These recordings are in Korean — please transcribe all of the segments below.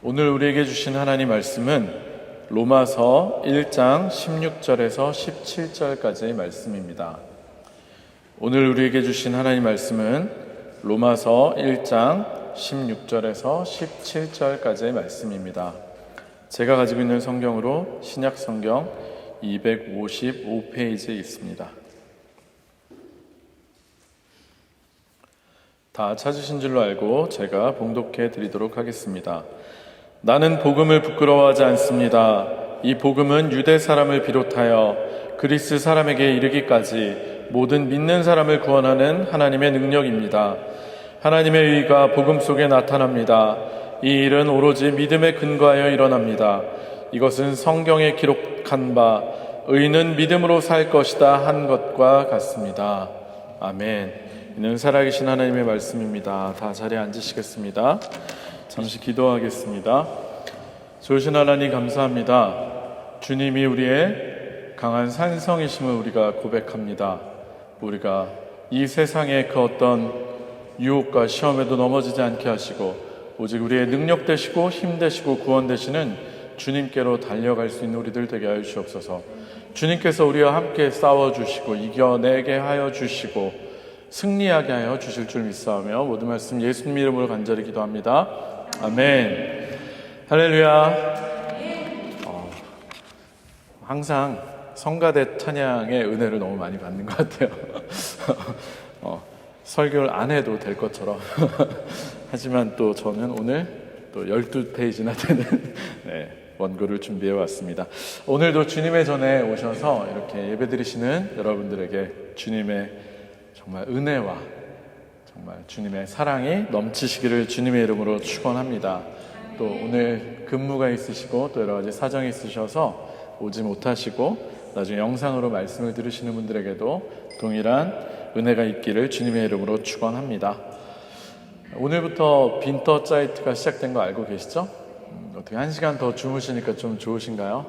오늘 우리에게 주신 하나님 말씀은 로마서 1장 16절에서 17절까지의 말씀입니다. 오늘 우리에게 주신 하나님 말씀은 로마서 1장 16절에서 17절까지의 말씀입니다. 제가 가지고 있는 성경으로 신약 성경 255페이지에 있습니다. 다 찾으신 줄로 알고 제가 봉독해 드리도록 하겠습니다. 나는 복음을 부끄러워하지 않습니다. 이 복음은 유대 사람을 비롯하여 그리스 사람에게 이르기까지 모든 믿는 사람을 구원하는 하나님의 능력입니다. 하나님의 의가 복음 속에 나타납니다. 이 일은 오로지 믿음에 근거하여 일어납니다. 이것은 성경에 기록한 바 의인은 믿음으로 살 것이다 한 것과 같습니다. 아멘. 이는 살아계신 하나님의 말씀입니다. 다 자리에 앉으시겠습니다. 잠시 기도하겠습니다. 좋으신 하나님 감사합니다. 주님이 우리의 강한 산성이심을 우리가 고백합니다. 우리가 이 세상의 그 어떤 유혹과 시험에도 넘어지지 않게 하시고 오직 우리의 능력 되시고 힘 되시고 구원 되시는 주님께로 달려갈 수 있는 우리들 되게 하여 주옵소서. 주님께서 우리와 함께 싸워주시고 이겨내게 하여 주시고 승리하게 하여 주실 줄 믿사오며 모든 말씀 예수님 이름으로 간절히 기도합니다. 아멘. 할렐루야. 항상 성가대 찬양의 은혜를 너무 많이 받는 것 같아요. 설교를 안 해도 될 것처럼. 하지만 또 저는 오늘 또 12페이지나 되는 원고를 준비해 왔습니다. 오늘도 주님의 전에 오셔서 이렇게 예배드리시는 여러분들에게 주님의 정말 은혜와 정말 주님의 사랑이 넘치시기를 주님의 이름으로 축원합니다. 또 오늘 근무가 있으시고 또 여러 가지 사정이 있으셔서 오지 못하시고 나중에 영상으로 말씀을 들으시는 분들에게도 동일한 은혜가 있기를 주님의 이름으로 축원합니다. 오늘부터 빈터짜이트가 시작된 거 알고 계시죠? 어떻게 1시간 더 주무시니까 좀 좋으신가요?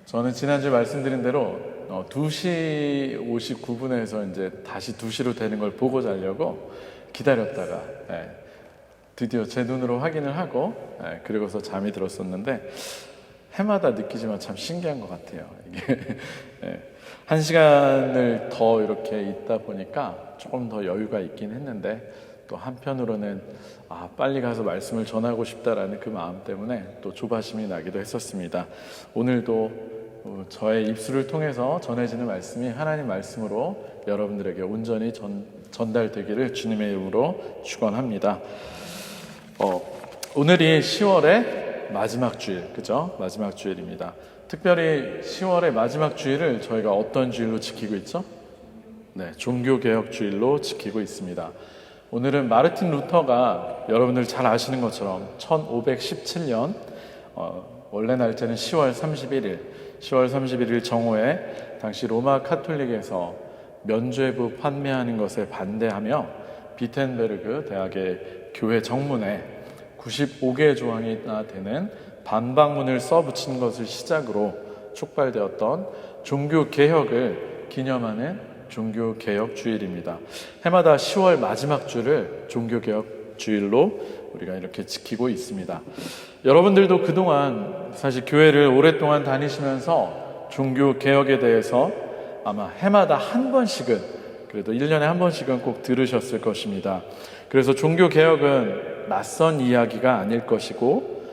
저는 지난주에 말씀드린 대로 2시 59분에서 이제 다시 2시로 되는 걸 보고 자려고 기다렸다가 드디어 제 눈으로 확인을 하고 그리고서 잠이 들었었는데 해마다 느끼지만 참 신기한 것 같아요. 이게 1시간을 더 이렇게 있다 보니까 조금 더 여유가 있긴 했는데 또 한편으로는 빨리 가서 말씀을 전하고 싶다라는 그 마음 때문에 또 조바심이 나기도 했었습니다. 오늘도 저의 입술을 통해서 전해지는 말씀이 하나님 말씀으로 여러분들에게 온전히 전달되기를 주님의 이름으로 축원합니다. 오늘이 10월의 마지막 주일, 그죠? 마지막 주일입니다. 특별히 10월의 마지막 주일을 저희가 어떤 주일로 지키고 있죠? 종교개혁 주일로 지키고 있습니다. 오늘은 마르틴 루터가 여러분들 잘 아시는 것처럼 1517년 원래 날짜는 10월 31일 정오에 당시 로마 카톨릭에서 면죄부 판매하는 것에 반대하며 비텐베르그 대학의 교회 정문에 95개의 조항이나 되는 반박문을 써붙인 것을 시작으로 촉발되었던 종교개혁을 기념하는 종교개혁 주일입니다. 해마다 10월 마지막 주를 종교개혁 주일로 우리가 이렇게 지키고 있습니다. 여러분들도 그동안 사실 교회를 오랫동안 다니시면서 종교개혁에 대해서 아마 해마다 한 번씩은, 그래도 1년에 한 번씩은 꼭 들으셨을 것입니다. 그래서 종교개혁은 낯선 이야기가 아닐 것이고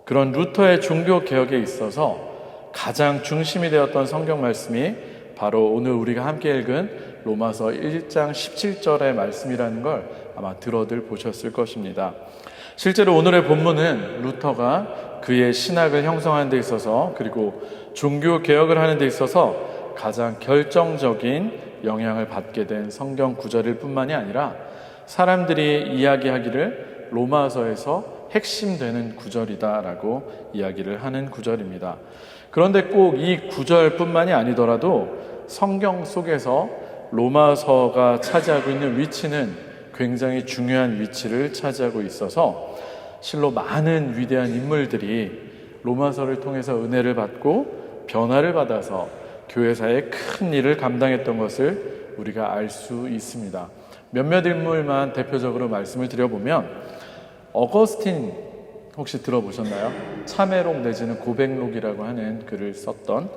그런 루터의 종교개혁에 있어서 가장 중심이 되었던 성경 말씀이 바로 오늘 우리가 함께 읽은 로마서 1장 17절의 말씀이라는 걸 아마 들어들 보셨을 것입니다. 실제로 오늘의 본문은 루터가 그의 신학을 형성하는 데 있어서 그리고 종교개혁을 하는 데 있어서 가장 결정적인 영향을 받게 된 성경 구절일 뿐만이 아니라 사람들이 이야기하기를 로마서에서 핵심되는 구절이다라고 이야기를 하는 구절입니다. 그런데 꼭 이 구절뿐만이 아니더라도 성경 속에서 로마서가 차지하고 있는 위치는 굉장히 중요한 위치를 차지하고 있어서 실로 많은 위대한 인물들이 로마서를 통해서 은혜를 받고 변화를 받아서 교회사의 큰 일을 감당했던 것을 우리가 알 수 있습니다. 몇몇 인물만 대표적으로 말씀을 드려보면 어거스틴 혹시 들어보셨나요? 참회록 내지는 고백록이라고 하는 글을 썼던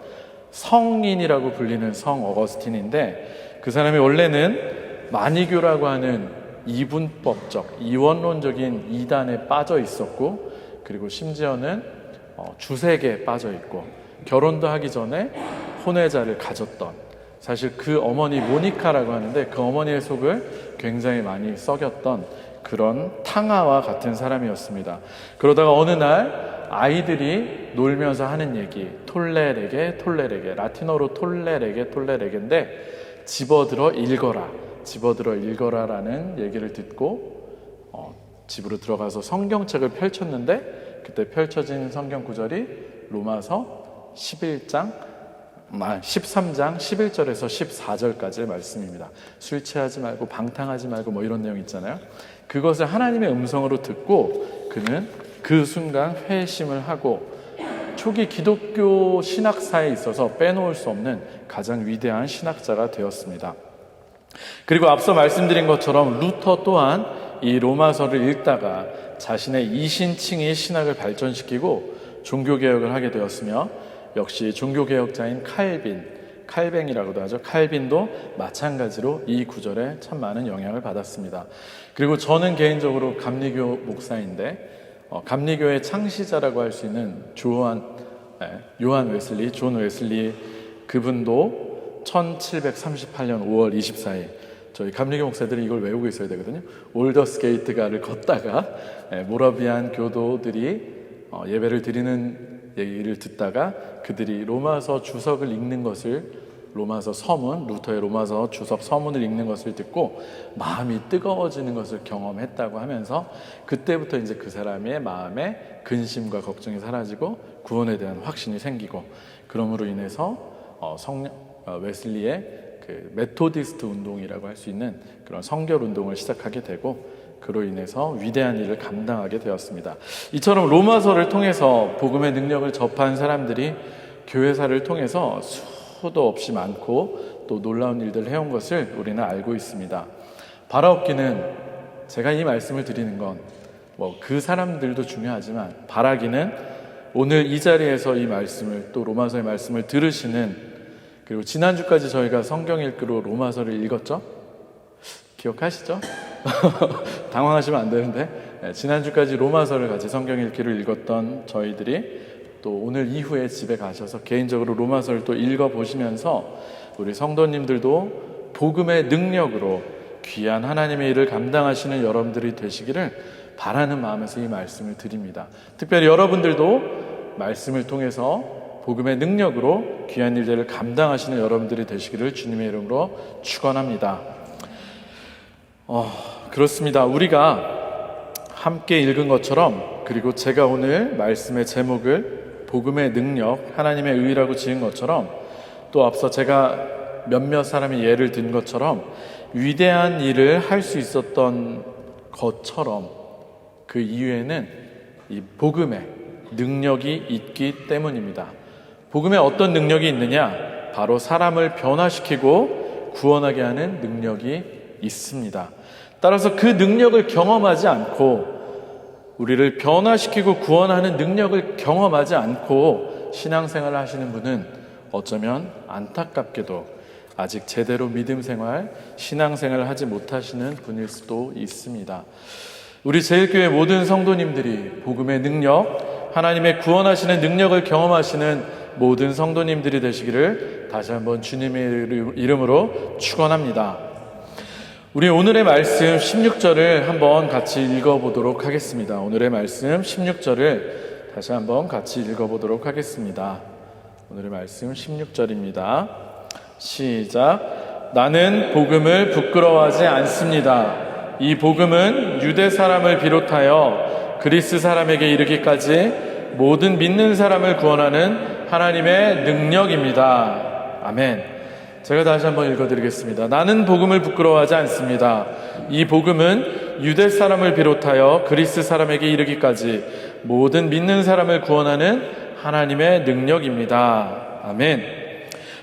성인이라고 불리는 성 어거스틴인데, 그 사람이 원래는 마니교라고 하는 이분법적, 이원론적인 이단에 빠져 있었고, 그리고 심지어는 주색에 빠져 있고, 결혼도 하기 전에 혼외자를 가졌던, 사실 그 어머니 모니카라고 하는데 그 어머니의 속을 굉장히 많이 썩였던 그런 탕아와 같은 사람이었습니다. 그러다가 어느 날 아이들이 놀면서 하는 얘기, 톨레레게 톨레레게, 라틴어로 톨레레게 톨레레게인데 집어들어 읽어라라는 얘기를 듣고 집으로 들어가서 성경책을 펼쳤는데, 그때 펼쳐진 성경 구절이 로마서 13장 11절에서 14절까지의 말씀입니다. 술 취하지 말고 방탕하지 말고 뭐 이런 내용 있잖아요. 그것을 하나님의 음성으로 듣고 그는 그 순간 회심을 하고 초기 기독교 신학사에 있어서 빼놓을 수 없는 가장 위대한 신학자가 되었습니다. 그리고 앞서 말씀드린 것처럼 루터 또한 이 로마서를 읽다가 자신의 이신칭의 신학을 발전시키고 종교개혁을 하게 되었으며, 역시 종교개혁자인 칼뱅이라고도 하죠. 칼빈도 마찬가지로 이 구절에 참 많은 영향을 받았습니다. 그리고 저는 개인적으로 감리교 목사인데, 감리교의 창시자라고 할 수 있는 요한 웨슬리, 존 웨슬리, 그분도 1738년 5월 24일, 저희 감리교 목사들이 이걸 외우고 있어야 되거든요. 올더스게이트가를 걷다가 모라비안 교도들이 예배를 드리는 얘기를 듣다가 그들이 로마서 주석을 읽는 것을, 로마서 서문, 루터의 로마서 주석 서문을 읽는 것을 듣고 마음이 뜨거워지는 것을 경험했다고 하면서, 그때부터 이제 그 사람의 마음에 근심과 걱정이 사라지고 구원에 대한 확신이 생기고, 그러므로 인해서 웨슬리의 그 메토디스트 운동이라고 할 수 있는 그런 성결 운동을 시작하게 되고, 그로 인해서 위대한 일을 감당하게 되었습니다. 이처럼 로마서를 통해서 복음의 능력을 접한 사람들이 교회사를 통해서 수도 없이 많고 또 놀라운 일들을 해온 것을 우리는 알고 있습니다. 바라옵기는, 제가 이 말씀을 드리는 건 그 사람들도 중요하지만, 바라기는 오늘 이 자리에서 이 말씀을, 또 로마서의 말씀을 들으시는, 그리고 지난주까지 저희가 성경 읽기로 로마서를 읽었죠? 기억하시죠? 당황하시면 안 되는데, 지난주까지 로마서를 같이 성경 읽기로 읽었던 저희들이 또 오늘 이후에 집에 가셔서 개인적으로 로마서를 또 읽어보시면서 우리 성도님들도 복음의 능력으로 귀한 하나님의 일을 감당하시는 여러분들이 되시기를 바라는 마음에서 이 말씀을 드립니다. 특별히 여러분들도 말씀을 통해서 복음의 능력으로 귀한 일들을 감당하시는 여러분들이 되시기를 주님의 이름으로 축원합니다. 그렇습니다. 우리가 함께 읽은 것처럼, 그리고 제가 오늘 말씀의 제목을 복음의 능력, 하나님의 의라고 지은 것처럼, 또 앞서 제가 몇몇 사람의 예를 든 것처럼 위대한 일을 할 수 있었던 것처럼 그 이유에는 이 복음의 능력이 있기 때문입니다. 복음에 어떤 능력이 있느냐? 바로 사람을 변화시키고 구원하게 하는 능력이 있습니다. 따라서 그 능력을 경험하지 않고, 우리를 변화시키고 구원하는 능력을 경험하지 않고 신앙생활을 하시는 분은 어쩌면 안타깝게도 아직 제대로 믿음 생활, 신앙생활을 하지 못하시는 분일 수도 있습니다. 우리 제일교회 모든 성도님들이 복음의 능력, 하나님의 구원하시는 능력을 경험하시는 모든 성도님들이 되시기를 다시 한번 주님의 이름으로 축원합니다. 우리 오늘의 말씀 16절을 한번 같이 읽어보도록 하겠습니다. 오늘의 말씀 16절을 다시 한번 같이 읽어보도록 하겠습니다. 오늘의 말씀 16절입니다. 시작. 나는 복음을 부끄러워하지 않습니다. 이 복음은 유대 사람을 비롯하여 그리스 사람에게 이르기까지 모든 믿는 사람을 구원하는 하나님의 능력입니다. 아멘. 제가 다시 한번 읽어드리겠습니다. 나는 복음을 부끄러워하지 않습니다. 이 복음은 유대 사람을 비롯하여 그리스 사람에게 이르기까지 모든 믿는 사람을 구원하는 하나님의 능력입니다. 아멘.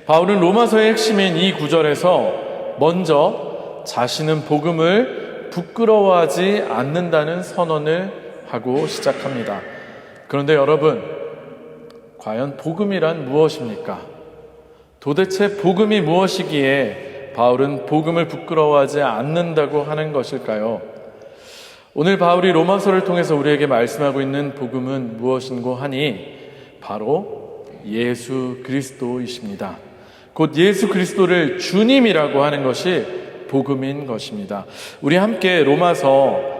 바울은 로마서의 핵심인 이 구절에서 먼저 자신은 복음을 부끄러워하지 않는다는 선언을 하고 시작합니다. 그런데 여러분, 과연 복음이란 무엇입니까? 도대체 복음이 무엇이기에 바울은 복음을 부끄러워하지 않는다고 하는 것일까요? 오늘 바울이 로마서를 통해서 우리에게 말씀하고 있는 복음은 무엇인고 하니 바로 예수 그리스도이십니다. 곧 예수 그리스도를 주님이라고 하는 것이 복음인 것입니다. 우리 함께 로마서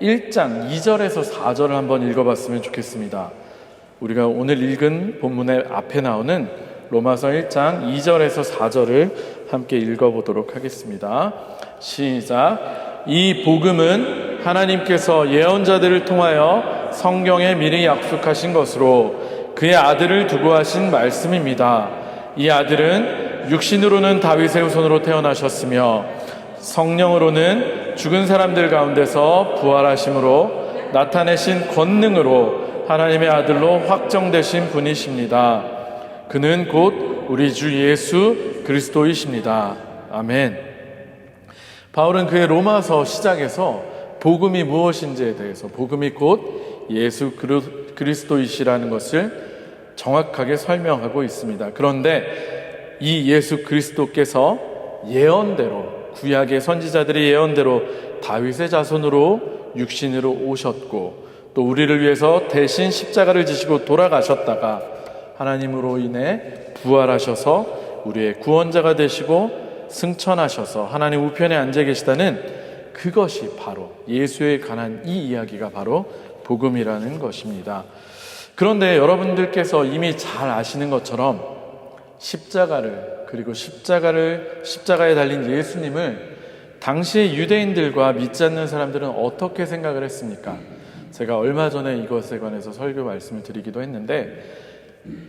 1장 2절에서 4절을 한번 읽어봤으면 좋겠습니다. 우리가 오늘 읽은 본문의 앞에 나오는 로마서 1장 2절에서 4절을 함께 읽어보도록 하겠습니다. 시작. 이 복음은 하나님께서 예언자들을 통하여 성경에 미리 약속하신 것으로 그의 아들을 두고 하신 말씀입니다. 이 아들은 육신으로는 다윗의 후손으로 태어나셨으며 성령으로는 죽은 사람들 가운데서 부활하심으로 나타내신 권능으로 하나님의 아들로 확정되신 분이십니다. 그는 곧 우리 주 예수 그리스도이십니다. 아멘. 바울은 그의 로마서 시작에서 복음이 무엇인지에 대해서, 복음이 곧 예수 그리스도이시라는 것을 정확하게 설명하고 있습니다. 그런데 이 예수 그리스도께서 예언대로, 구약의 선지자들의 예언대로 다윗의 자손으로 육신으로 오셨고 또 우리를 위해서 대신 십자가를 지시고 돌아가셨다가 하나님으로 인해 부활하셔서 우리의 구원자가 되시고 승천하셔서 하나님 우편에 앉아 계시다는 그것이 바로 예수에 관한 이 이야기가 바로 복음이라는 것입니다. 그런데 여러분들께서 이미 잘 아시는 것처럼 십자가를, 그리고 십자가에 달린 예수님을 당시의 유대인들과 믿지 않는 사람들은 어떻게 생각을 했습니까? 제가 얼마 전에 이것에 관해서 설교 말씀을 드리기도 했는데,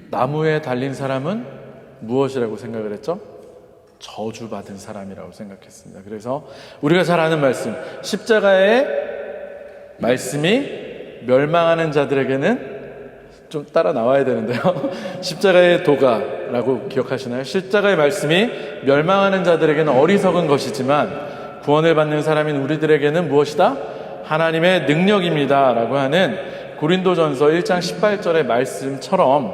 나무에 달린 사람은 무엇이라고 생각을 했죠? 저주받은 사람이라고 생각했습니다. 그래서 우리가 잘 아는 말씀, 십자가의 말씀이 멸망하는 자들에게는, 좀 따라 나와야 되는데요. 십자가의 도가라고 기억하시나요? 십자가의 말씀이 멸망하는 자들에게는 어리석은 것이지만 구원을 받는 사람인 우리들에게는 무엇이다? 하나님의 능력입니다 라고 하는 고린도전서 1장 18절의 말씀처럼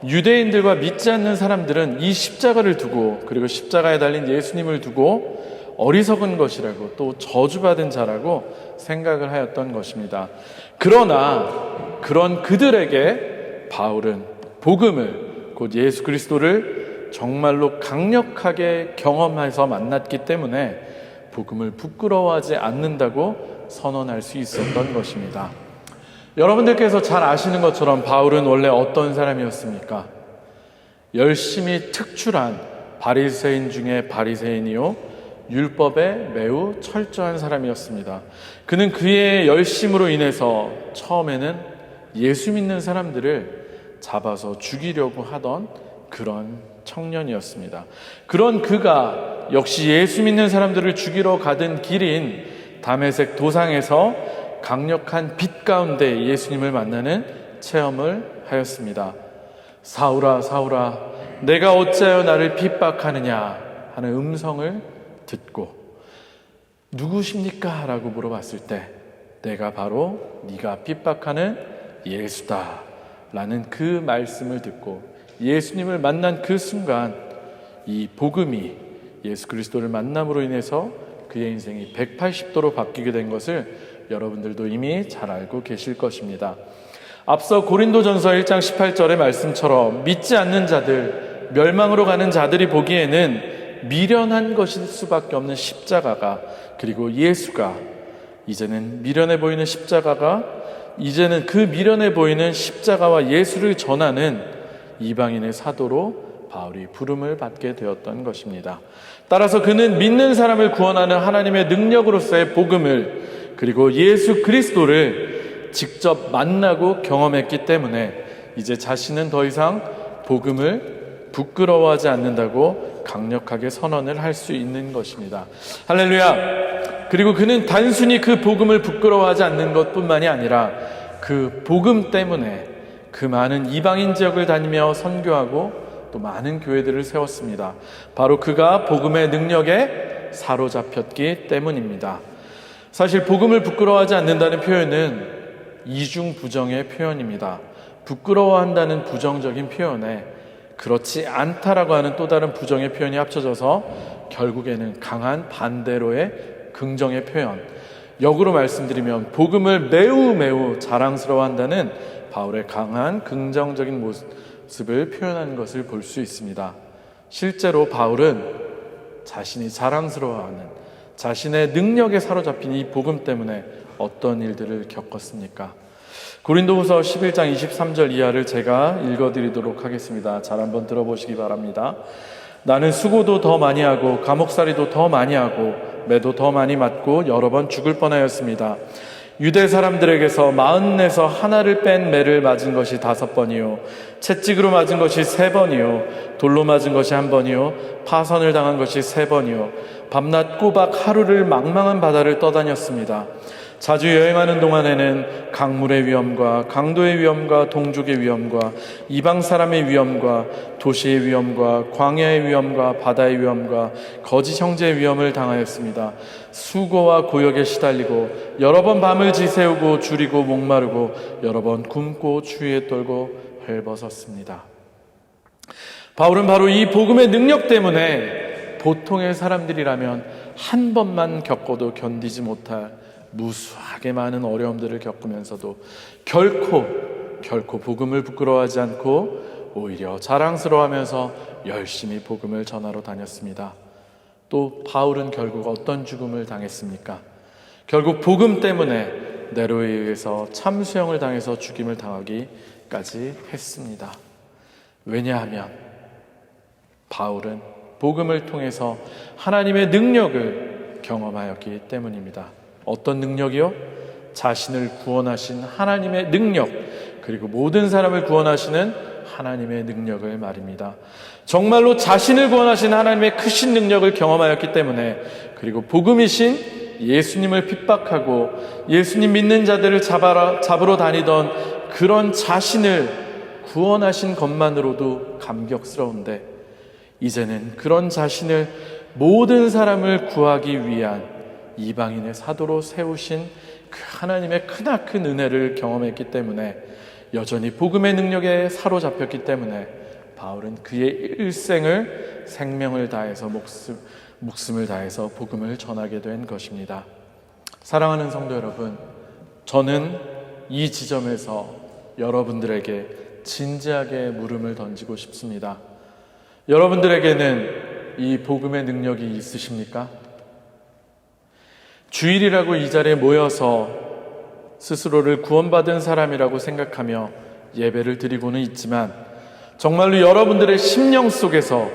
유대인들과 믿지 않는 사람들은 이 십자가를 두고, 그리고 십자가에 달린 예수님을 두고 어리석은 것이라고, 또 저주받은 자라고 생각을 하였던 것입니다. 그러나 그런 그들에게 바울은 복음을, 곧 예수 그리스도를 정말로 강력하게 경험해서 만났기 때문에 복음을 부끄러워하지 않는다고 선언할 수 있었던 것입니다. 여러분들께서 잘 아시는 것처럼 바울은 원래 어떤 사람이었습니까? 열심히 특출한 바리새인 중에 바리새인이요, 율법에 매우 철저한 사람이었습니다. 그는 그의 열심으로 인해서 처음에는 예수 믿는 사람들을 잡아서 죽이려고 하던 그런 청년이었습니다. 그런 그가 역시 예수 믿는 사람들을 죽이러 가던 길인 다메섹 도상에서 강력한 빛 가운데 예수님을 만나는 체험을 하였습니다. 사울아, 사울아, 내가 어찌하여 나를 핍박하느냐 하는 음성을 듣고, 누구십니까? 라고 물어봤을 때 내가 바로 네가 핍박하는 예수다 라는 그 말씀을 듣고 예수님을 만난 그 순간 이 복음이, 예수 그리스도를 만남으로 인해서 그의 인생이 180도로 바뀌게 된 것을 여러분들도 이미 잘 알고 계실 것입니다. 앞서 고린도전서 1장 18절의 말씀처럼 믿지 않는 자들, 멸망으로 가는 자들이 보기에는 미련한 것일 수밖에 없는 십자가가, 그리고 예수가, 이제는 미련해 보이는 십자가가, 이제는 그 미련해 보이는 십자가와 예수를 전하는 이방인의 사도로 바울이 부름을 받게 되었던 것입니다. 따라서 그는 믿는 사람을 구원하는 하나님의 능력으로서의 복음을, 그리고 예수 그리스도를 직접 만나고 경험했기 때문에 이제 자신은 더 이상 복음을 부끄러워하지 않는다고 강력하게 선언을 할 수 있는 것입니다. 할렐루야! 그리고 그는 단순히 그 복음을 부끄러워하지 않는 것뿐만이 아니라 그 복음 때문에 그 많은 이방인 지역을 다니며 선교하고 또 많은 교회들을 세웠습니다. 바로 그가 복음의 능력에 사로잡혔기 때문입니다. 사실 복음을 부끄러워하지 않는다는 표현은 이중 부정의 표현입니다. 부끄러워한다는 부정적인 표현에 그렇지 않다라고 하는 또 다른 부정의 표현이 합쳐져서 결국에는 강한 반대로의 긍정의 표현. 역으로 말씀드리면 복음을 매우 자랑스러워한다는 바울의 강한 긍정적인 모습을 표현하는 것을 볼 수 있습니다. 실제로 바울은 자신이 자랑스러워하는 자신의 능력에 사로잡힌 이 복음 때문에 어떤 일들을 겪었습니까? 고린도후서 11장 23절 이하를 제가 읽어드리도록 하겠습니다. 잘 한번 들어보시기 바랍니다. 나는 수고도 더 많이 하고 감옥살이도 더 많이 하고 매도 더 많이 맞고 여러 번 죽을 뻔하였습니다. 유대 사람들에게서 40에서 하나를 뺀 매를 맞은 것이 5번이요 채찍으로 맞은 것이 3번이요 돌로 맞은 것이 1번이요 파선을 당한 것이 3번이요 밤낮 꼬박 하루를 망망한 바다를 떠다녔습니다. 자주 여행하는 동안에는 강물의 위험과 강도의 위험과 동족의 위험과 이방 사람의 위험과 도시의 위험과 광야의 위험과 바다의 위험과 거짓 형제의 위험을 당하였습니다. 수고와 고역에 시달리고 여러 번 밤을 지새우고 줄이고 목마르고 여러 번 굶고 추위에 떨고 헐벗었습니다. 바울은 바로 이 복음의 능력 때문에 보통의 사람들이라면 한 번만 겪어도 견디지 못할 무수하게 많은 어려움들을 겪으면서도 결코 복음을 부끄러워하지 않고 오히려 자랑스러워하면서 열심히 복음을 전하러 다녔습니다. 또 바울은 결국 어떤 죽음을 당했습니까? 결국 복음 때문에 네로에 의해서 참수형을 당해서 죽임을 당하기까지 했습니다. 왜냐하면 바울은 복음을 통해서 하나님의 능력을 경험하였기 때문입니다. 어떤 능력이요? 자신을 구원하신 하나님의 능력, 그리고 모든 사람을 구원하시는 하나님의 능력을 말입니다. 정말로 자신을 구원하신 하나님의 크신 능력을 경험하였기 때문에, 그리고 복음이신 예수님을 핍박하고 예수님 믿는 자들을 잡으러 다니던 그런 자신을 구원하신 것만으로도 감격스러운데, 이제는 그런 자신을 모든 사람을 구하기 위한 이방인의 사도로 세우신 그 하나님의 크나큰 은혜를 경험했기 때문에, 여전히 복음의 능력에 사로잡혔기 때문에 바울은 그의 일생을 생명을 다해서 목숨을 다해서 복음을 전하게 된 것입니다. 사랑하는 성도 여러분, 저는 이 지점에서 여러분들에게 진지하게 물음을 던지고 싶습니다. 여러분들에게는 이 복음의 능력이 있으십니까? 주일이라고 이 자리에 모여서 스스로를 구원받은 사람이라고 생각하며 예배를 드리고는 있지만, 정말로 여러분들의 심령 속에서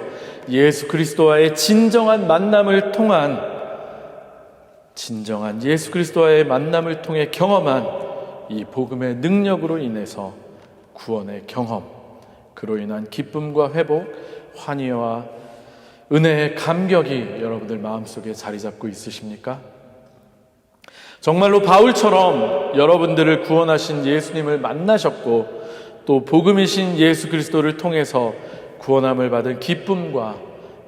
예수 그리스도와의 진정한 만남을 통해 경험한 이 복음의 능력으로 인해서 구원의 경험, 그로 인한 기쁨과 회복, 환희와 은혜의 감격이 여러분들 마음속에 자리 잡고 있으십니까? 정말로 바울처럼 여러분들을 구원하신 예수님을 만나셨고, 또 복음이신 예수 그리스도를 통해서 구원함을 받은 기쁨과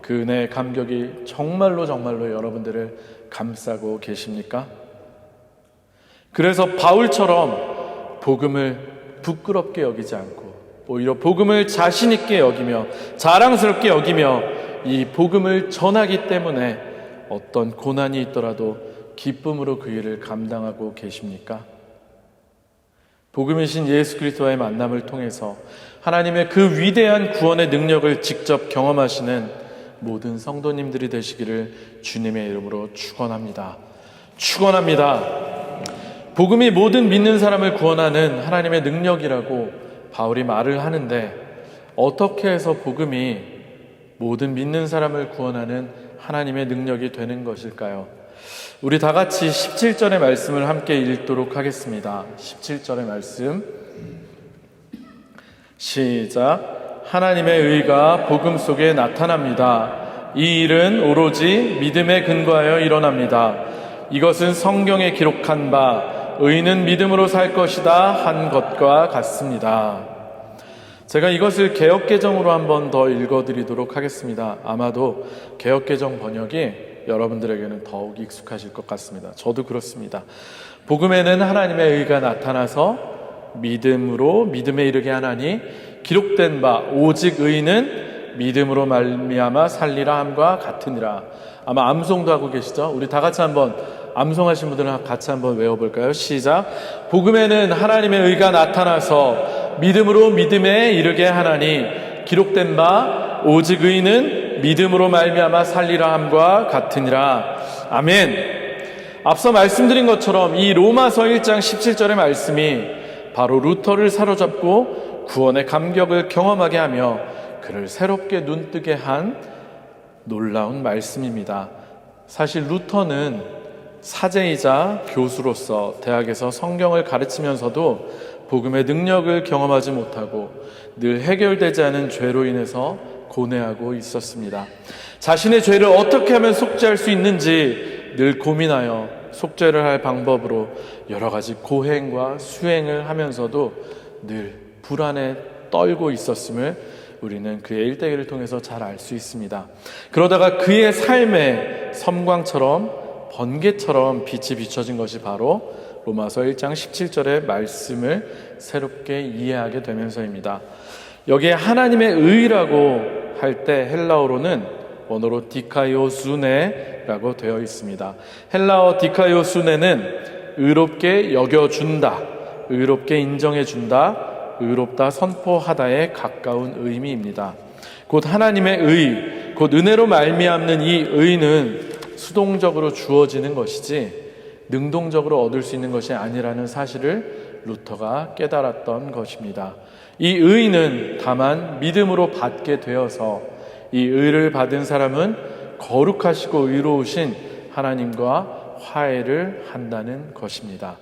그 은혜의 감격이 정말로 여러분들을 감싸고 계십니까? 그래서 바울처럼 복음을 부끄럽게 여기지 않고 오히려 복음을 자신 있게 여기며 자랑스럽게 여기며 이 복음을 전하기 때문에 어떤 고난이 있더라도 기쁨으로 그 일을 감당하고 계십니까? 복음이신 예수 그리스도와의 만남을 통해서 하나님의 그 위대한 구원의 능력을 직접 경험하시는 모든 성도님들이 되시기를 주님의 이름으로 축원합니다. 복음이 모든 믿는 사람을 구원하는 하나님의 능력이라고 바울이 말을 하는데, 어떻게 해서 복음이 모든 믿는 사람을 구원하는 하나님의 능력이 되는 것일까요? 우리 다 같이 17절의 말씀을 함께 읽도록 하겠습니다. 17절의 말씀 시작. 하나님의 의가 복음 속에 나타납니다. 이 일은 오로지 믿음에 근거하여 일어납니다. 이것은 성경에 기록한 바 의인은 믿음으로 살 것이다 한 것과 같습니다. 제가 이것을 개역개정으로 한번 더 읽어드리도록 하겠습니다. 아마도 개역개정 번역이 여러분들에게는 더욱 익숙하실 것 같습니다. 저도 그렇습니다. 복음에는 하나님의 의가 나타나서 믿음으로 믿음에 이르게 하나니 기록된 바 오직 의는 믿음으로 말미암아 살리라 함과 같으니라. 아마 암송도 하고 계시죠? 우리 다 같이 한번 암송하신 분들은 같이 한번 외워볼까요? 시작. 복음에는 하나님의 의가 나타나서 믿음으로 믿음에 이르게 하나니 기록된 바 오직 의는 믿음으로 말미암아 살리라 함과 같으니라. 아멘. 앞서 말씀드린 것처럼 이 로마서 1장 17절의 말씀이 바로 루터를 사로잡고 구원의 감격을 경험하게 하며 그를 새롭게 눈뜨게 한 놀라운 말씀입니다. 사실 루터는 사제이자 교수로서 대학에서 성경을 가르치면서도 복음의 능력을 경험하지 못하고 늘 해결되지 않은 죄로 인해서 고뇌하고 있었습니다. 자신의 죄를 어떻게 하면 속죄할 수 있는지 늘 고민하여 속죄를 할 방법으로 여러 가지 고행과 수행을 하면서도 늘 불안에 떨고 있었음을 우리는 그의 일대기를 통해서 잘 알 수 있습니다. 그러다가 그의 삶에 섬광처럼 번개처럼 빛이 비춰진 것이 바로 로마서 1장 17절의 말씀을 새롭게 이해하게 되면서입니다. 여기에 하나님의 의라고 할 때 헬라어로는 원어로 디카이오수네라고 되어 있습니다. 헬라어 디카이오수네는 의롭게 여겨준다, 의롭게 인정해준다, 의롭다 선포하다에 가까운 의미입니다. 곧 하나님의 의, 곧 은혜로 말미암는 이 의는 수동적으로 주어지는 것이지 능동적으로 얻을 수 있는 것이 아니라는 사실을 루터가 깨달았던 것입니다. 이 의는 다만 믿음으로 받게 되어서 이 의를 받은 사람은 거룩하시고 의로우신 하나님과 화해를 한다는 것입니다.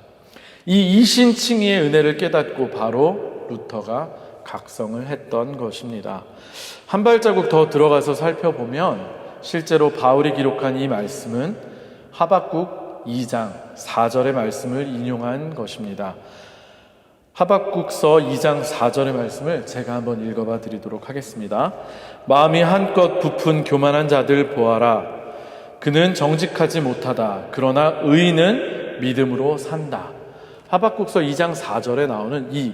이 이신칭의의 은혜를 깨닫고 바로 루터가 각성을 했던 것입니다. 한 발자국 더 들어가서 살펴보면 실제로 바울이 기록한 이 말씀은 하박국 2장 4절의 말씀을 인용한 것입니다. 하박국서 2장 4절의 말씀을 제가 한번 읽어봐 드리도록 하겠습니다. 마음이 한껏 부푼 교만한 자들 보아라. 그는 정직하지 못하다. 그러나 의인은 믿음으로 산다. 하박국서 2장 4절에 나오는 이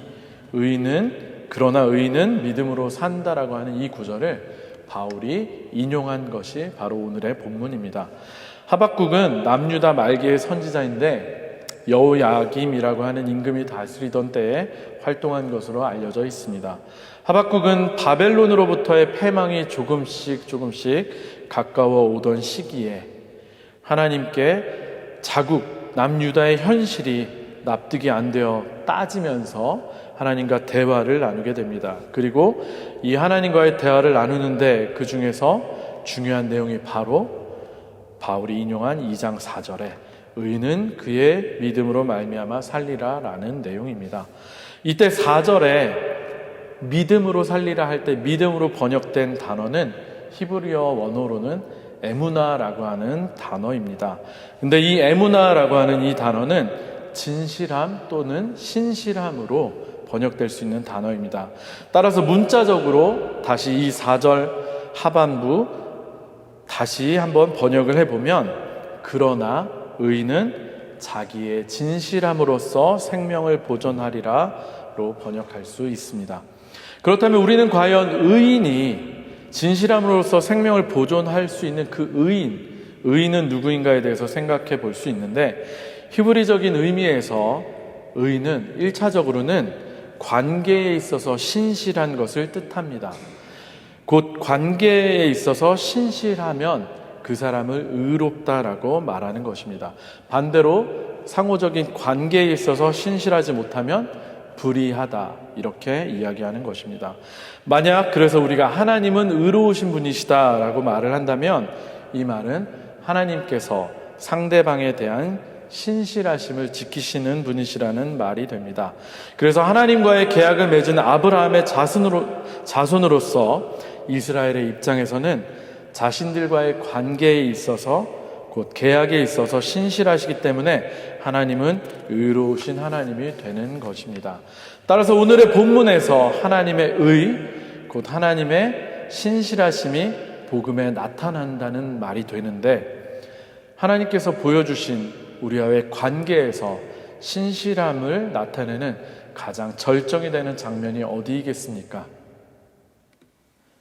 의인은, 그러나 의인은 믿음으로 산다라고 하는 이 구절을 바울이 인용한 것이 바로 오늘의 본문입니다. 하박국은 남유다 말기의 선지자인데 여호야김이라고 하는 임금이 다스리던 때에 활동한 것으로 알려져 있습니다. 하박국은 바벨론으로부터의 패망이 조금씩 가까워 오던 시기에 하나님께 자국 남유다의 현실이 납득이 안 되어 따지면서 하나님과 대화를 나누게 됩니다. 그리고 이 하나님과의 대화를 나누는데 그 중에서 중요한 내용이 바로 바울이 인용한 2장 4절에 의인은 그의 믿음으로 말미암아 살리라 라는 내용입니다. 이때 4절에 믿음으로 살리라 할 때 믿음으로 번역된 단어는 히브리어 원어로는 에무나라고 하는 단어입니다. 근데 이 에무나라고 하는 이 단어는 진실함 또는 신실함으로 번역될 수 있는 단어입니다. 따라서 문자적으로 다시 이 4절 하반부 다시 한번 번역을 해보면 그러나 의인은 자기의 진실함으로써 생명을 보존하리라로 번역할 수 있습니다. 그렇다면 우리는 과연 의인이 진실함으로써 생명을 보존할 수 있는 그 의인은 누구인가에 대해서 생각해 볼 수 있는데 히브리적인 의미에서 의인은 1차적으로는 관계에 있어서 신실한 것을 뜻합니다. 곧 관계에 있어서 신실하면 그 사람을 의롭다라고 말하는 것입니다. 반대로 상호적인 관계에 있어서 신실하지 못하면 불의하다 이렇게 이야기하는 것입니다. 만약 그래서 우리가 하나님은 의로우신 분이시다라고 말을 한다면 이 말은 하나님께서 상대방에 대한 신실하심을 지키시는 분이시라는 말이 됩니다. 그래서 하나님과의 계약을 맺은 아브라함의 자손으로서 이스라엘의 입장에서는 자신들과의 관계에 있어서 곧 계약에 있어서 신실하시기 때문에 하나님은 의로우신 하나님이 되는 것입니다. 따라서 오늘의 본문에서 하나님의 의, 곧 하나님의 신실하심이 복음에 나타난다는 말이 되는데 하나님께서 보여주신 우리와의 관계에서 신실함을 나타내는 가장 절정이 되는 장면이 어디이겠습니까?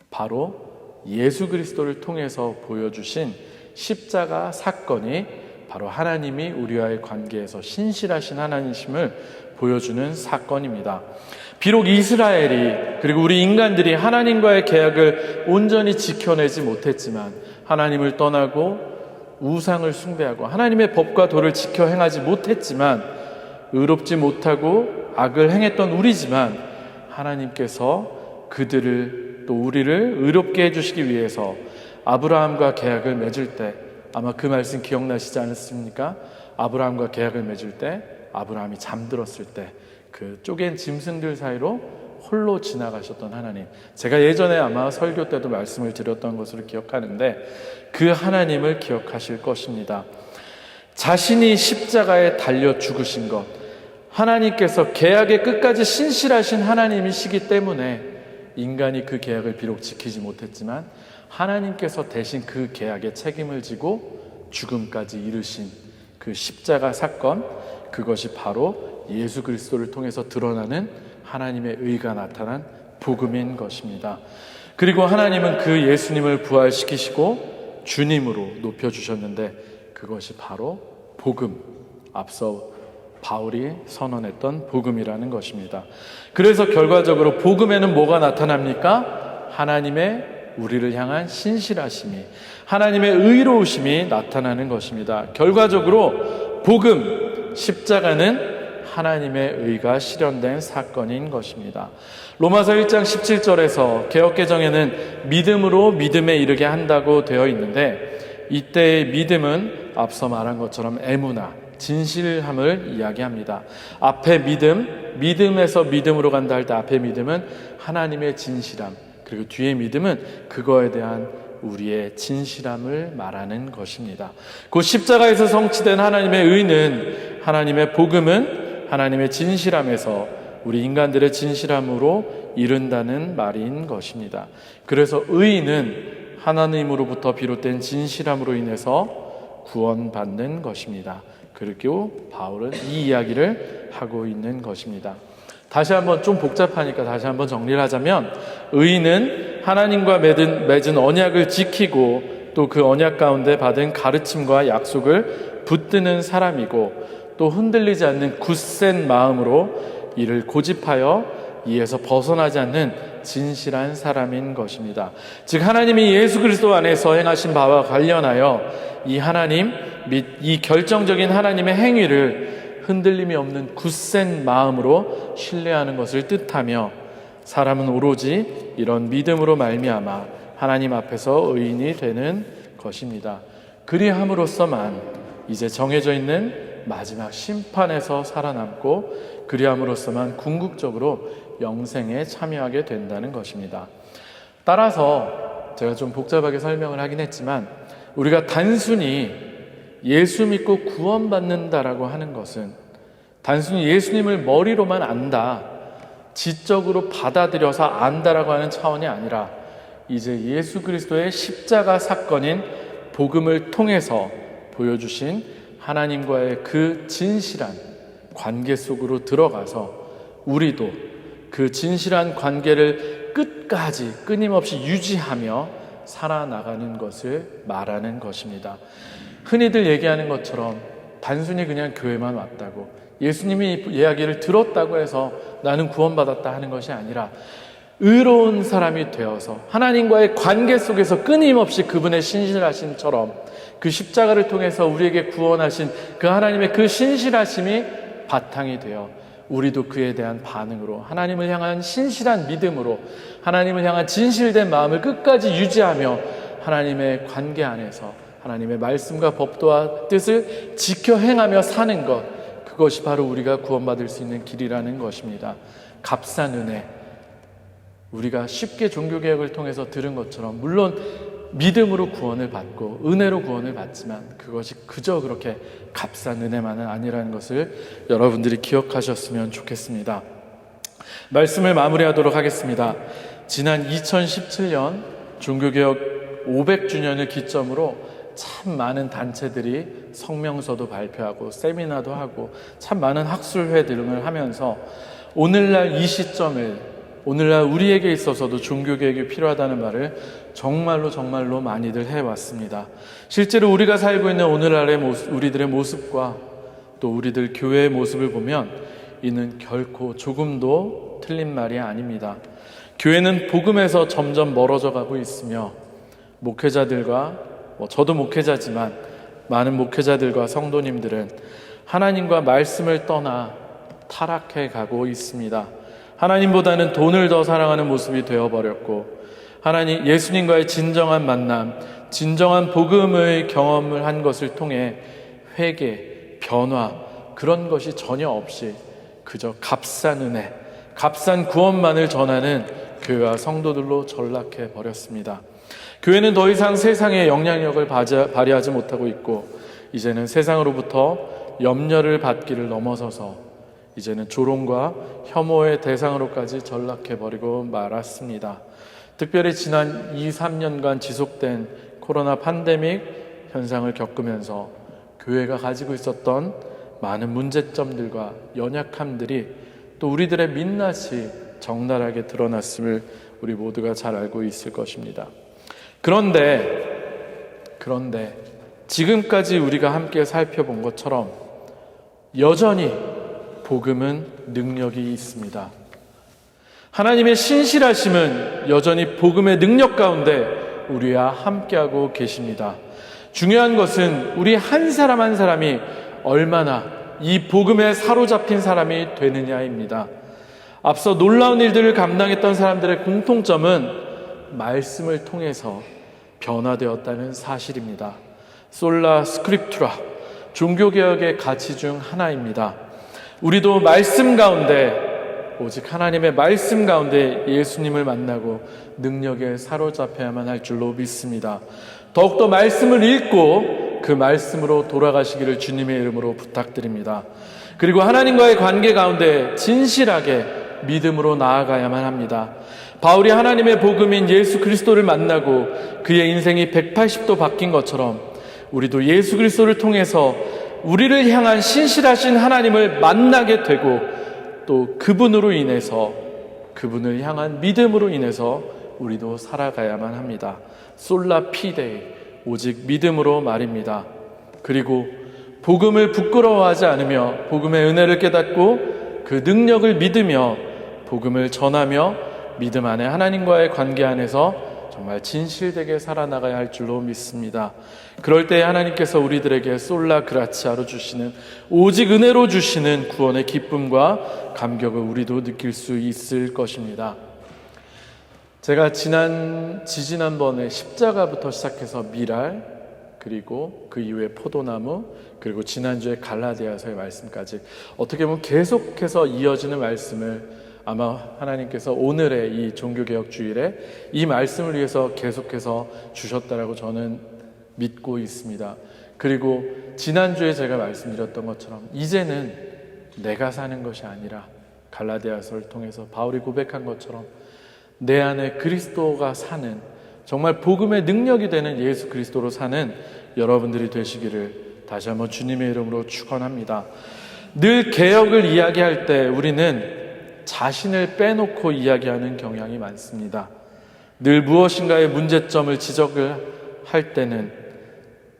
바로 예수 그리스도를 통해서 보여주신 십자가 사건이 바로 하나님이 우리와의 관계에서 신실하신 하나님이심을 보여주는 사건입니다. 비록 이스라엘이 그리고 우리 인간들이 하나님과의 계약을 온전히 지켜내지 못했지만, 하나님을 떠나고 우상을 숭배하고 하나님의 법과 도를 지켜 행하지 못했지만, 의롭지 못하고 악을 행했던 우리지만, 하나님께서 그들을 또 우리를 의롭게 해주시기 위해서 아브라함과 계약을 맺을 때, 아마 그 말씀 기억나시지 않습니까? 아브라함과 계약을 맺을 때 아브라함이 잠들었을 때 그 쪼갠 짐승들 사이로 홀로 지나가셨던 하나님, 제가 예전에 아마 설교 때도 말씀을 드렸던 것으로 기억하는데, 그 하나님을 기억하실 것입니다. 자신이 십자가에 달려 죽으신 것, 하나님께서 계약의 끝까지 신실하신 하나님이시기 때문에 인간이 그 계약을 비록 지키지 못했지만 하나님께서 대신 그 계약의 책임을 지고 죽음까지 이르신 그 십자가 사건, 그것이 바로 예수 그리스도를 통해서 드러나는 하나님의 의가 나타난 복음인 것입니다. 그리고 하나님은 그 예수님을 부활시키시고 주님으로 높여주셨는데, 그것이 바로 복음, 앞서 바울이 선언했던 복음이라는 것입니다. 그래서 결과적으로 복음에는 뭐가 나타납니까? 하나님의 우리를 향한 신실하심이, 하나님의 의로우심이 나타나는 것입니다. 결과적으로 복음, 십자가는 하나님의 의가 실현된 사건인 것입니다. 로마서 1장 17절에서 개역개정에는 믿음으로 믿음에 이르게 한다고 되어 있는데, 이때의 믿음은 앞서 말한 것처럼 에무나, 진실함을 이야기합니다. 앞에 믿음, 믿음에서 믿음으로 간다 할 때 앞에 믿음은 하나님의 진실함, 그리고 뒤에 믿음은 그거에 대한 우리의 진실함을 말하는 것입니다. 그 십자가에서 성취된 하나님의 의는, 하나님의 복음은 하나님의 진실함에서 우리 인간들의 진실함으로 이른다는 말인 것입니다. 그래서 의는 하나님으로부터 비롯된 진실함으로 인해서 구원받는 것입니다. 그리고 바울은 이 이야기를 하고 있는 것입니다. 다시 한번, 좀 복잡하니까 다시 한번 정리를 하자면, 의인은 하나님과 맺은 언약을 지키고 또 그 언약 가운데 받은 가르침과 약속을 붙드는 사람이고, 또 흔들리지 않는 굳센 마음으로 이를 고집하여 이에서 벗어나지 않는 진실한 사람인 것입니다. 즉 하나님이 예수 그리스도 안에서 행하신 바와 관련하여 이 하나님 및 이 결정적인 하나님의 행위를 흔들림이 없는 굳센 마음으로 신뢰하는 것을 뜻하며, 사람은 오로지 이런 믿음으로 말미암아 하나님 앞에서 의인이 되는 것입니다. 그리함으로써만 이제 정해져 있는 마지막 심판에서 살아남고, 그리함으로써만 궁극적으로 영생에 참여하게 된다는 것입니다. 따라서 제가 좀 복잡하게 설명을 하긴 했지만, 우리가 단순히 예수 믿고 구원받는다라고 하는 것은 단순히 예수님을 머리로만 안다, 지적으로 받아들여서 안다라고 하는 차원이 아니라, 이제 예수 그리스도의 십자가 사건인 복음을 통해서 보여주신 하나님과의 그 진실한 관계 속으로 들어가서 우리도 그 진실한 관계를 끝까지 끊임없이 유지하며 살아나가는 것을 말하는 것입니다. 흔히들 얘기하는 것처럼 단순히 그냥 교회만 왔다고, 예수님이 이야기를 들었다고 해서 나는 구원받았다 하는 것이 아니라, 의로운 사람이 되어서 하나님과의 관계 속에서 끊임없이 그분의 신실하심처럼 그 십자가를 통해서 우리에게 구원하신 그 하나님의 그 신실하심이 바탕이 되어 우리도 그에 대한 반응으로, 하나님을 향한 신실한 믿음으로, 하나님을 향한 진실된 마음을 끝까지 유지하며 하나님의 관계 안에서 하나님의 말씀과 법도와 뜻을 지켜 행하며 사는 것, 그것이 바로 우리가 구원받을 수 있는 길이라는 것입니다. 값싼 은혜, 우리가 쉽게 종교개혁을 통해서 들은 것처럼 물론 믿음으로 구원을 받고 은혜로 구원을 받지만 그것이 그저 그렇게 값싼 은혜만은 아니라는 것을 여러분들이 기억하셨으면 좋겠습니다. 말씀을 마무리하도록 하겠습니다. 지난 2017년 종교개혁 500주년을 기점으로 참 많은 단체들이 성명서도 발표하고 세미나도 하고 참 많은 학술회 등을 하면서 오늘날 이 시점을, 오늘날 우리에게 있어서도 종교개혁이 필요하다는 말을 정말로 많이들 해왔습니다. 실제로 우리가 살고 있는 오늘날의 우리들의 모습과 또 우리들 교회의 모습을 보면 이는 결코 조금도 틀린 말이 아닙니다. 교회는 복음에서 점점 멀어져 가고 있으며 목회자들과, 저도 목회자지만 많은 목회자들과 성도님들은 하나님과 말씀을 떠나 타락해 가고 있습니다. 하나님보다는 돈을 더 사랑하는 모습이 되어버렸고, 예수님과의 진정한 만남, 진정한 복음의 경험을 한 것을 통해 회개, 변화, 그런 것이 전혀 없이 그저 값싼 은혜, 값싼 구원만을 전하는 교회와 성도들로 전락해 버렸습니다. 교회는 더 이상 세상의 영향력을 발휘하지 못하고 있고, 이제는 세상으로부터 염려를 받기를 넘어서서 이제는 조롱과 혐오의 대상으로까지 전락해 버리고 말았습니다. 특별히 지난 2-3년간 지속된 코로나 팬데믹 현상을 겪으면서 교회가 가지고 있었던 많은 문제점들과 연약함들이 또 우리들의 민낯이 적나라하게 드러났음을 우리 모두가 잘 알고 있을 것입니다. 그런데 지금까지 우리가 함께 살펴본 것처럼 여전히 복음은 능력이 있습니다. 하나님의 신실하심은 여전히 복음의 능력 가운데 우리와 함께하고 계십니다. 중요한 것은 우리 한 사람 한 사람이 얼마나 이 복음에 사로잡힌 사람이 되느냐입니다. 앞서 놀라운 일들을 감당했던 사람들의 공통점은 말씀을 통해서 변화되었다는 사실입니다. 솔라 스크립투라, 종교개혁의 가치 중 하나입니다. 우리도 말씀 가운데, 오직 하나님의 말씀 가운데 예수님을 만나고 능력에 사로잡혀야만 할 줄로 믿습니다. 더욱더 말씀을 읽고 그 말씀으로 돌아가시기를 주님의 이름으로 부탁드립니다. 그리고 하나님과의 관계 가운데 진실하게 믿음으로 나아가야만 합니다. 바울이 하나님의 복음인 예수 그리스도를 만나고 그의 인생이 180도 바뀐 것처럼 우리도 예수 그리스도를 통해서 우리를 향한 신실하신 하나님을 만나게 되고 또 그분으로 인해서, 그분을 향한 믿음으로 인해서 우리도 살아가야만 합니다. 솔라 피데이, 오직 믿음으로 말입니다. 그리고 복음을 부끄러워하지 않으며 복음의 은혜를 깨닫고 그 능력을 믿으며 복음을 전하며 믿음 안에 하나님과의 관계 안에서 정말 진실되게 살아나가야 할 줄로 믿습니다. 그럴 때 하나님께서 우리들에게 솔라 그라치아로 주시는, 오직 은혜로 주시는 구원의 기쁨과 감격을 우리도 느낄 수 있을 것입니다. 제가 지지난번에 십자가부터 시작해서 미랄, 그리고 그 이후에 포도나무, 그리고 지난주에 갈라디아서의 말씀까지 어떻게 보면 계속해서 이어지는 말씀을 아마 하나님께서 오늘의 이 종교개혁 주일에 이 말씀을 위해서 계속해서 주셨다라고 저는 믿고 있습니다. 그리고 지난주에 제가 말씀드렸던 것처럼 이제는 내가 사는 것이 아니라 갈라디아서를 통해서 바울이 고백한 것처럼 내 안에 그리스도가 사는, 정말 복음의 능력이 되는 예수 그리스도로 사는 여러분들이 되시기를 다시 한번 주님의 이름으로 축원합니다. 늘 개혁을 이야기할 때 우리는 자신을 빼놓고 이야기하는 경향이 많습니다. 늘 무엇인가의 문제점을 지적을 할 때는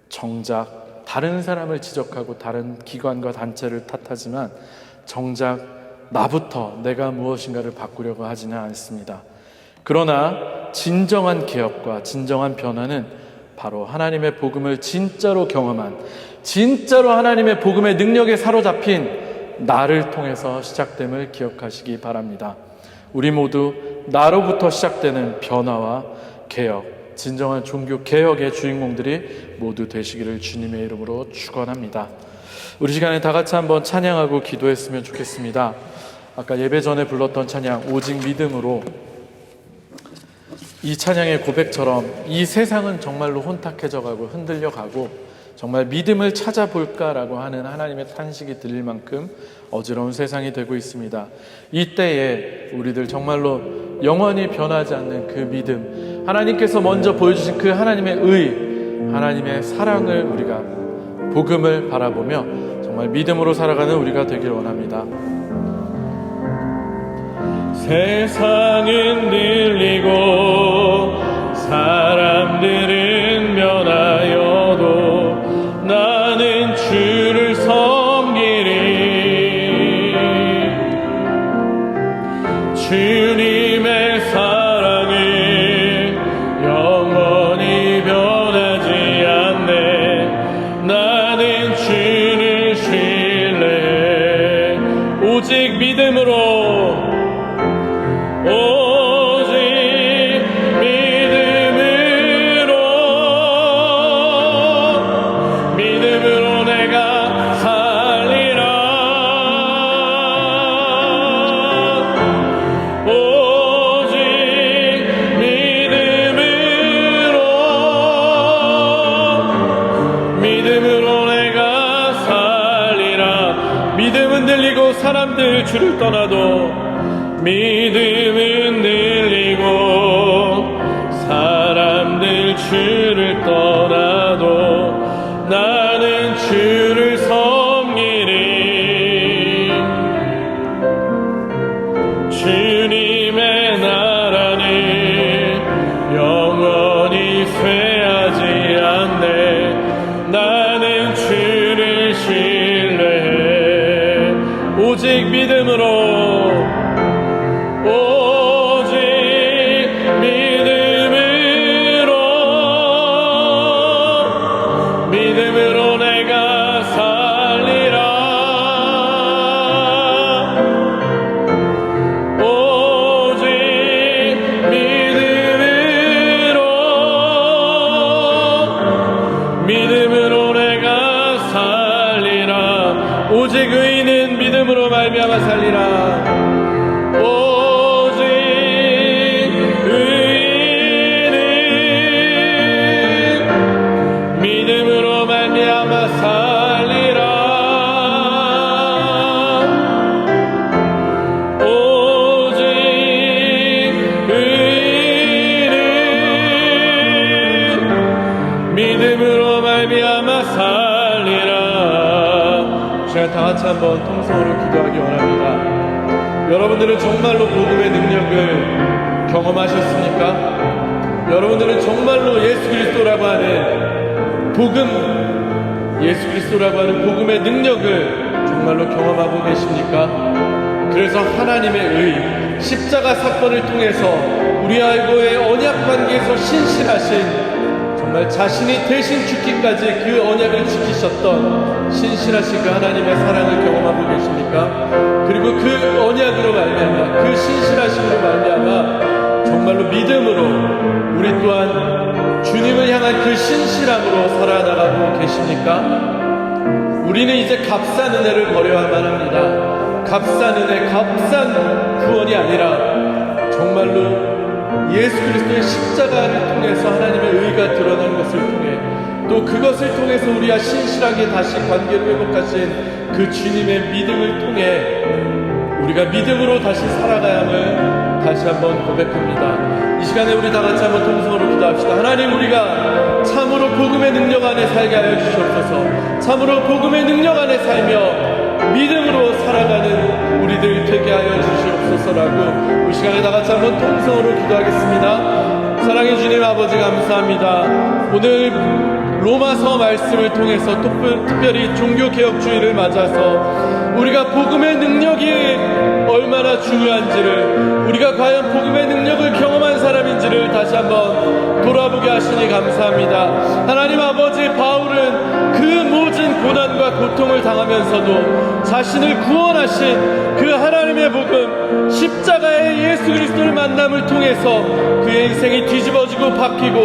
정작 다른 사람을 지적하고 다른 기관과 단체를 탓하지만 정작 나부터 내가 무엇인가를 바꾸려고 하지는 않습니다. 그러나 진정한 개혁과 진정한 변화는 바로 하나님의 복음을 진짜로 경험한, 진짜로 하나님의 복음의 능력에 사로잡힌 나를 통해서 시작됨을 기억하시기 바랍니다. 우리 모두 나로부터 시작되는 변화와 개혁, 진정한 종교 개혁의 주인공들이 모두 되시기를 주님의 이름으로 축원합니다. 우리 시간에 다 같이 한번 찬양하고 기도했으면 좋겠습니다. 아까 예배 전에 불렀던 찬양 오직 믿음으로, 이 찬양의 고백처럼 이 세상은 정말로 혼탁해져 가고 흔들려 가고 정말 믿음을 찾아볼까라고 하는 하나님의 탄식이 들릴 만큼 어지러운 세상이 되고 있습니다. 이때에 우리들 정말로 영원히 변하지 않는 그 믿음, 하나님께서 먼저 보여주신 그 하나님의 의, 하나님의 사랑을 우리가 복음을 바라보며 정말 믿음으로 살아가는 우리가 되길 원합니다. 세상은 늘리고 사람들은 변하여도 나는 주를 섬기리. 주님의 사랑은 영원히 변하지 않네. 나는 주를 신뢰해. 오직 믿음으로, 오직 믿음으로 내가 살리라. 오직 믿음으로 내가 살리라. 믿음은 들리고 사람들 주를 떠나도, 믿음은 늘리고 사람들 주를 떠나도 나는 주를 섬기리. 주님의 나라는 영원히 쇠하지 않네. 나는 주를 신뢰해. 오직 믿음으로, 오직 믿음으로 내가 살리라. 오직 믿음으로 내가 살리라. 오직 의인은 믿음으로 말미암아 살리라. 믿음으로 말미암아 살리라. 오직 의인은 믿음으로 말미암아 살리라. 시간 다 같이 한번 통성으로 기도하기 원합니다. 여러분들은 정말로 복음의 능력을 경험하셨습니까? 여러분들은 정말로 예수 그리스도라고 하는 예수 그리스도라고 하는 복음의 능력을 정말로 경험하고 계십니까? 그래서 하나님의 의, 십자가 사건을 통해서 우리하고의 언약 관계에서 신실하신, 정말 자신이 대신 죽기까지 그 언약을 지키셨던 신실하신 그 하나님의 사랑을 경험하고 계십니까? 그리고 그 언약으로 말미암아, 그 신실하심으로 말미암아 정말로 믿음으로 우리 또한 주님을 향한 그 신실함으로 살아나가고 계십니까? 우리는 이제 값싼 은혜를 버려야만 합니다. 값싼 은혜, 값싼 구원이 아니라 정말로 예수 그리스도의 십자가를 통해서 하나님의 의가 드러난 것을 통해, 또 그것을 통해서 우리와 신실하게 다시 관계를 회복하신 그 주님의 믿음을 통해 우리가 믿음으로 다시 살아가야함을 다시 한번 고백합니다. 이 시간에 우리 다 같이 한번 통성으로 기도합시다. 하나님, 우리가 참으로 복음의 능력 안에 살게 하여 주시옵소서. 참으로 복음의 능력 안에 살며 믿음으로 살아가는 우리들 되게 하여 주시옵소서라고 이 시간에 다 같이 한번 통성으로 기도하겠습니다. 사랑해 주님 아버지, 감사합니다. 오늘 로마서 말씀을 통해서 특별히 종교개혁주의를 맞아서 우리가 복음의 능력이 얼마나 중요한지를, 우리가 과연 복음의 능력을 경험한 사람인지를 다시 한번 돌아보게 하시니 감사합니다. 하나님 아버지, 바울은 그 모든 고난과 고통을 당하면서도 자신을 구원하신 그 하나님의 복음, 십자가의 예수 그리스도를 만남을 통해서 그의 인생이 뒤집어지고 바뀌고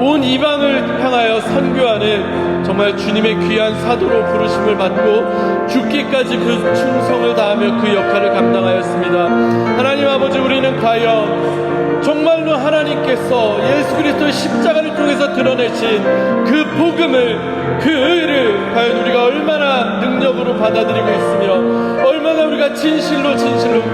온 이방을 향하여 선교하는 정말 주님의 귀한 사도로 부르심을 받고 죽기까지 그 충성을 다하며 그 역할을 감당하였습니다. 하나님 아버지, 우리는 과연 정말로 하나님 하나님께서 예수 그리스도의 십자가를 통해서 드러내신 그 복음을, 그 의를 과연 우리가 얼마나 능력으로 받아들이고 있으며 얼마나 우리가 진실로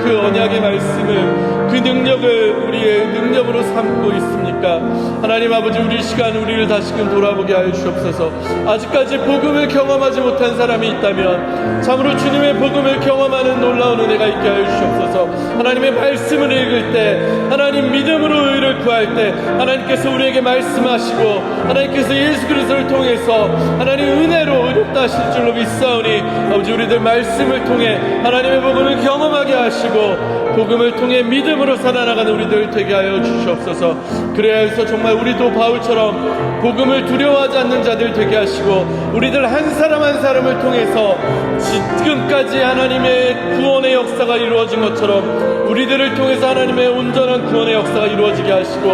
그 언약의 말씀을, 그 능력을 우리의 능력으로 삼고 있습니까? 하나님 아버지, 우리 시간 우리를 다시금 돌아보게 하여 주옵소서. 아직까지 복음을 경험하지 못한 사람이 있다면 참으로 주님의 복음을 경험하는 놀라운 은혜가 있게 하여 주옵소서. 하나님의 말씀을 읽을 때, 하나님 믿음으로 의를 구할 때 하나님께서 우리에게 말씀하시고 하나님께서 예수 그리스도를 통해서 하나님 은혜로 의롭다 하실 줄로 믿사오니 아버지, 우리들 말씀을 통해 하나님의 복음을 경험하게 하시고 복음을 통해 믿음으로 살아나가는 우리들 되게 하여 주시옵소서. 그래야 해서 정말 우리도 바울처럼 복음을 두려워하지 않는 자들 되게 하시고 우리들 한 사람 한 사람을 통해서 지금까지 하나님의 구원의 역사가 이루어진 것처럼 우리들을 통해서 하나님의 온전한 구원의 역사가 이루어지게 하시고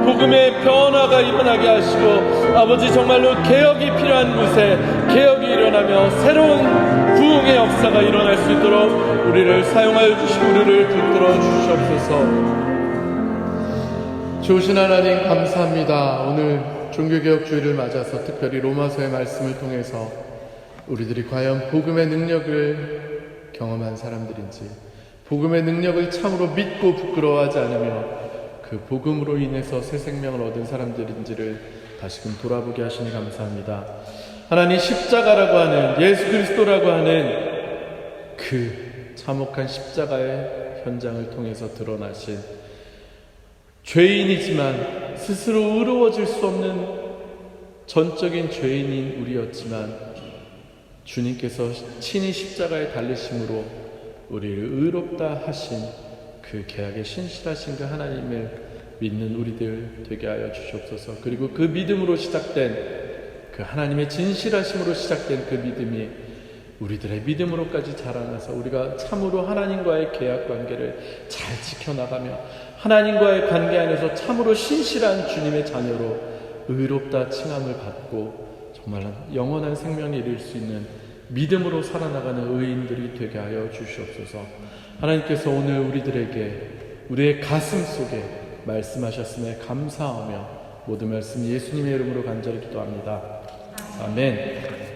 복음의 변화가 일어나게 하시고 아버지, 정말로 개혁이 필요한 곳에 개혁이 일어나며 새로운 부흥의 역사가 일어날 수 있도록 우리를 사용하여 주시고 우리를 붙들어 주시옵소서. 좋으신 하나님, 감사합니다. 오늘 종교개혁주의를 맞아서 특별히 로마서의 말씀을 통해서 우리들이 과연 복음의 능력을 경험한 사람들인지, 복음의 능력을 참으로 믿고 부끄러워하지 않으며 그 복음으로 인해서 새 생명을 얻은 사람들인지를 다시금 돌아보게 하시니 감사합니다. 하나님, 십자가라고 하는, 예수 그리스도라고 하는 그 참혹한 십자가의 현장을 통해서 드러나신 죄인이지만 스스로 의로워질 수 없는 전적인 죄인인 우리였지만 주님께서 친히 십자가에 달리심으로 우리를 의롭다 하신 그 계약의 신실하신 그 하나님을 믿는 우리들 되게 하여 주시옵소서. 그리고 그 믿음으로 시작된, 그 하나님의 진실하심으로 시작된 그 믿음이 우리들의 믿음으로까지 자라나서 우리가 참으로 하나님과의 계약 관계를 잘 지켜나가며 하나님과의 관계 안에서 참으로 신실한 주님의 자녀로 의롭다 칭함을 받고 정말 영원한 생명에 이를 수 있는 믿음으로 살아나가는 의인들이 되게 하여 주시옵소서. 하나님께서 오늘 우리들에게 우리의 가슴 속에 말씀하셨음에 감사하며 모든 말씀 예수님의 이름으로 간절히 기도합니다. 아멘.